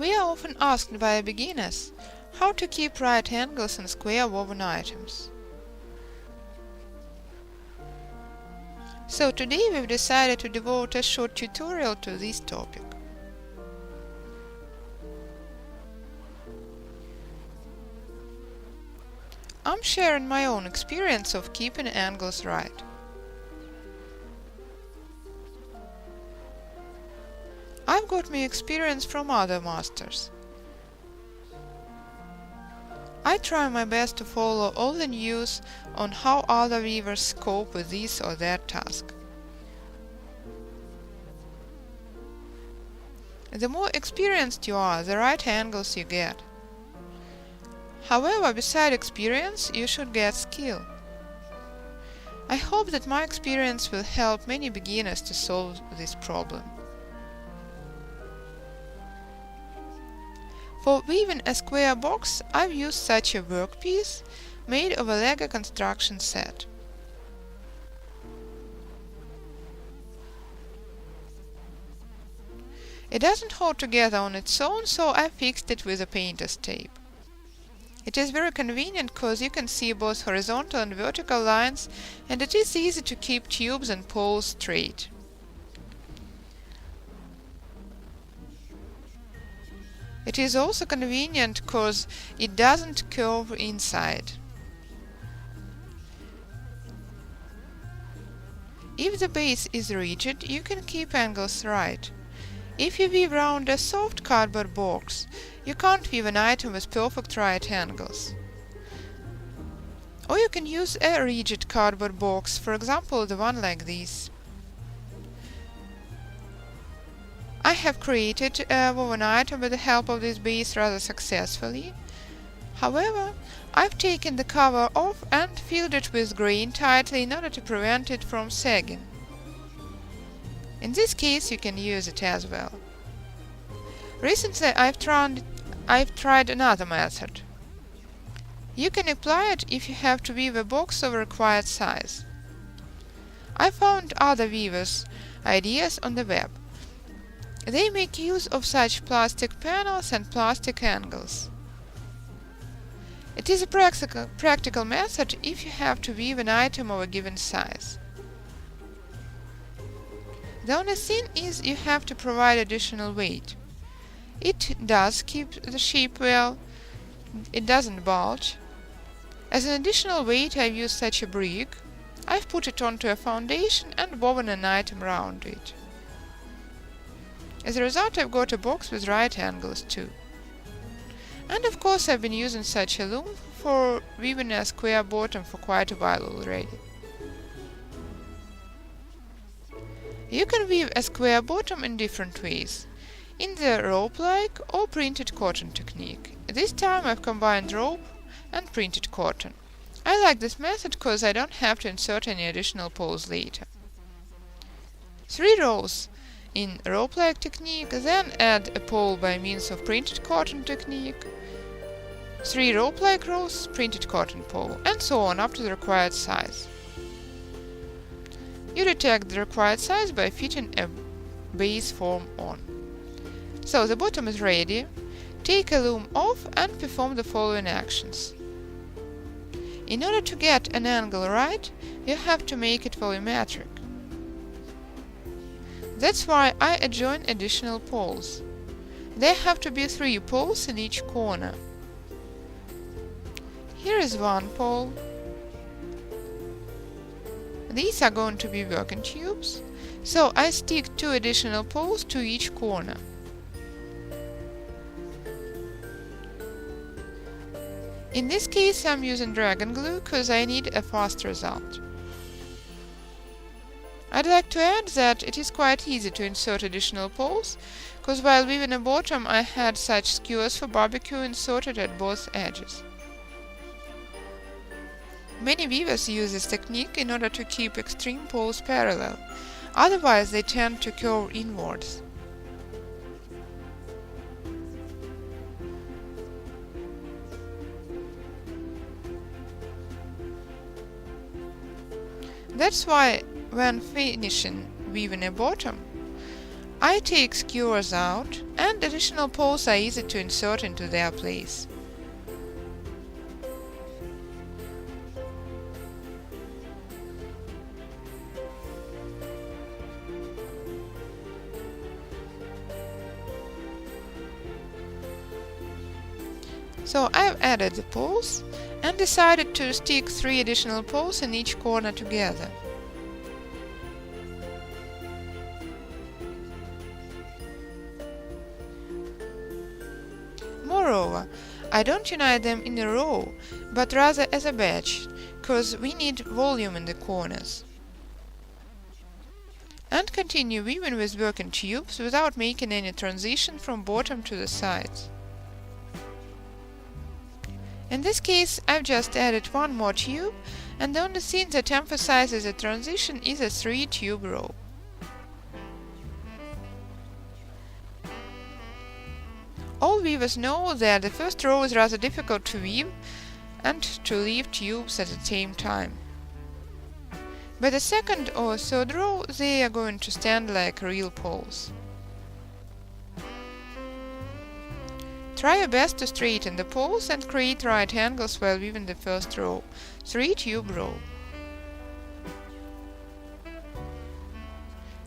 We are often asked by beginners how to keep right angles in square woven items. So today we've decided to devote a short tutorial to this topic. I'm sharing my own experience of keeping angles right. I've got my experience from other masters. I try my best to follow all the news on how other weavers cope with this or that task. The more experienced you are, the right angles you get. However, beside experience, you should get skill. I hope that my experience will help many beginners to solve this problem. For weaving a square box, I've used such a workpiece made of a Lego construction set. It doesn't hold together on its own, so I fixed it with a painter's tape. It is very convenient because you can see both horizontal and vertical lines, and it is easy to keep tubes and poles straight. It is also convenient because it doesn't curve inside. If the base is rigid, you can keep angles right. If you weave round a soft cardboard box, you can't weave an item with perfect right angles. Or you can use a rigid cardboard box, for example the one like this. I have created a woven item with the help of this base rather successfully. However, I've taken the cover off and filled it with grain tightly in order to prevent it from sagging. In this case, you can use it as well. Recently, I've tried another method. You can apply it if you have to weave a box of required size. I found other weavers' ideas on the web. They make use of such plastic panels and plastic angles. It is a practical method if you have to weave an item of a given size. The only thing is you have to provide additional weight. It does keep the shape well, it doesn't bulge. As an additional weight I've used such a brick. I've put it onto a foundation and woven an item round it. As a result, I've got a box with right angles too. And of course I've been using such a loom for weaving a square bottom for quite a while already. You can weave a square bottom in different ways, in the rope-like or printed cotton technique. This time I've combined rope and printed cotton. I like this method because I don't have to insert any additional poles later. 3 rows in rope-like technique, then add a pole by means of printed cotton technique, 3 rope-like rows, printed cotton pole, and so on up to the required size. You detect the required size by fitting a base form on. So the bottom is ready. Take a loom off and perform the following actions. In order to get an angle right, you have to make it volumetric. That's why I adjoin additional poles. There have to be 3 poles in each corner. Here is 1 pole. These are going to be working tubes, so I stick 2 additional poles to each corner. In this case I'm using dragon glue because I need a fast result. I'd like to add that it is quite easy to insert additional poles, because while weaving a bottom I had such skewers for barbecue inserted at both edges. Many weavers use this technique in order to keep extreme poles parallel, otherwise they tend to curve inwards. That's why when finishing weaving a bottom, I take skewers out, and additional poles are easy to insert into their place. So I've added the poles and decided to stick 3 additional poles in each corner together. Moreover, I don't unite them in a row, but rather as a batch, cause we need volume in the corners. And continue weaving with working tubes without making any transition from bottom to the sides. In this case, I've just added one more tube, and the only thing that emphasizes the transition is a 3-tube row. All weavers know that the first row is rather difficult to weave and to leave tubes at the same time. By the second or third row, they are going to stand like real poles. Try your best to straighten the poles and create right angles while weaving the first row, 3-tube row.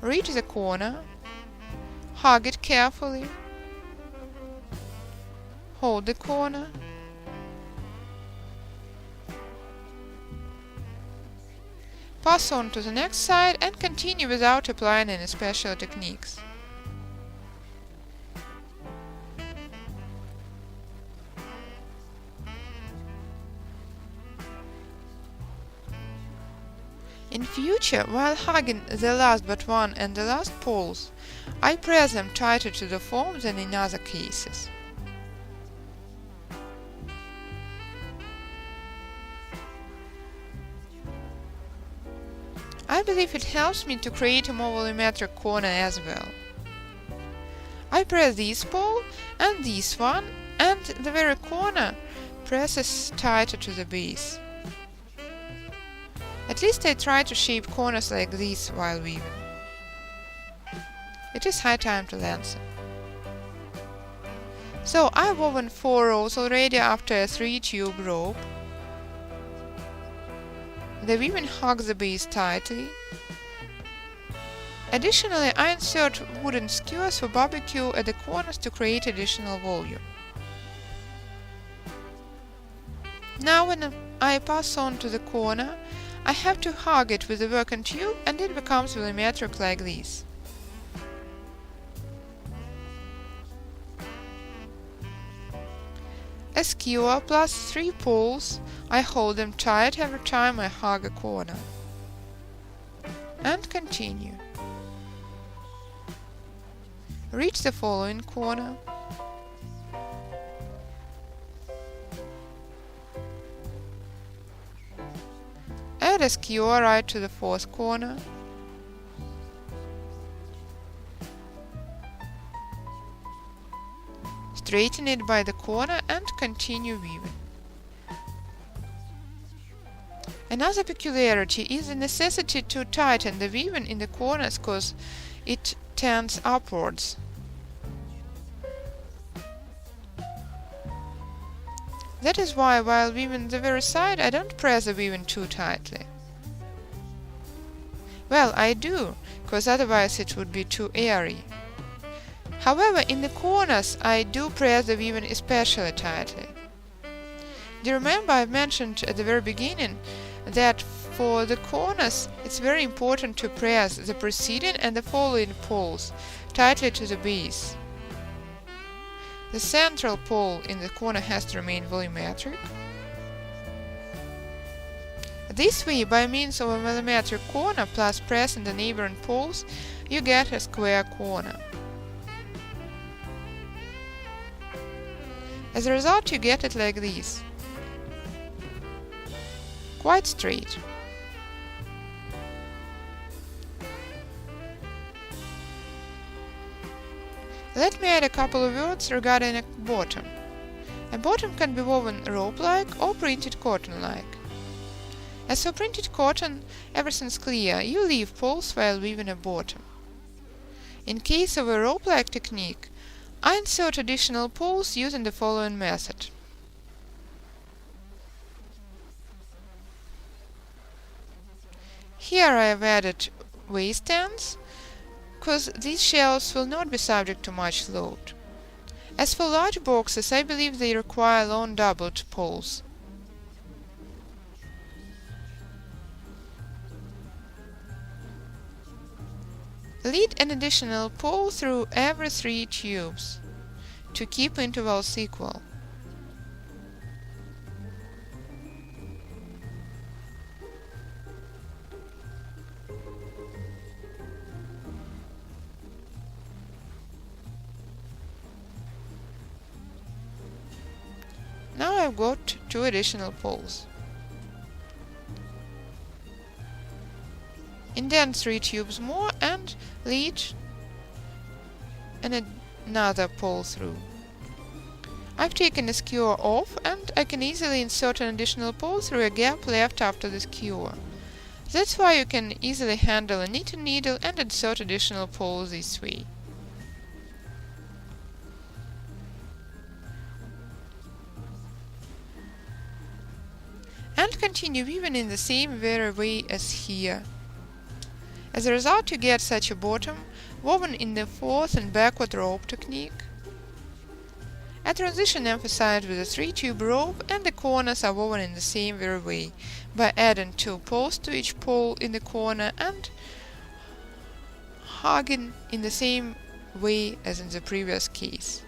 Reach the corner, hug it carefully, hold the corner, pass on to the next side and continue without applying any special techniques. In future, while hugging the last but one and the last poles, I press them tighter to the form than in other cases. I believe it helps me to create a more volumetric corner as well. I press this pole and this one, and the very corner presses tighter to the base. At least I try to shape corners like this while weaving. It is high time to lengthen. So I've woven 4 rows already after a 3-tube rope. The weaving hugs the base tightly. Additionally, I insert wooden skewers for barbecue at the corners to create additional volume. Now when I pass on to the corner, I have to hug it with a working tube and it becomes volumetric like this. A skewer plus 3 poles, I hold them tight every time I hug a corner. And continue. Reach the following corner. Add a skewer right to the 4th corner. Straighten it by the corner and continue weaving. Another peculiarity is the necessity to tighten the weaving in the corners because it tends upwards. That is why while weaving the very side I don't press the weaving too tightly. Well, I do, because otherwise it would be too airy. However, in the corners I do press the weaving especially tightly. Do you remember I mentioned at the very beginning that for the corners it's very important to press the preceding and the following poles tightly to the base. The central pole in the corner has to remain volumetric. This way, by means of a volumetric corner plus pressing the neighboring poles, you get a square corner. As a result, you get it like this. Quite straight. Let me add a couple of words regarding a bottom. A bottom can be woven rope-like or printed cotton-like. As for printed cotton, everything's clear. You leave poles while weaving a bottom. In case of a rope-like technique, I insert additional poles using the following method. Here I have added waist ends, because these shelves will not be subject to much load. As for large boxes, I believe they require long doubled poles. Lead an additional pole through every 3 tubes to keep intervals equal. Now I've got 2 additional poles. Indent 3 tubes more and lead another pole through. I've taken the skewer off and I can easily insert an additional pole through a gap left after the skewer. That's why you can easily handle a knitting needle and insert additional poles this way. And continue weaving in the same very way as here. As a result, you get such a bottom woven in the forth and backward rope technique. A transition emphasized with a 3-tube rope, and the corners are woven in the same very way, by adding 2 poles to each pole in the corner and hugging in the same way as in the previous case.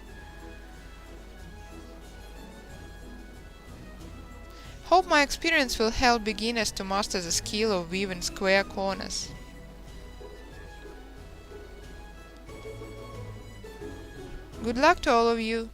Hope my experience will help beginners to master the skill of weaving square corners. Good luck to all of you!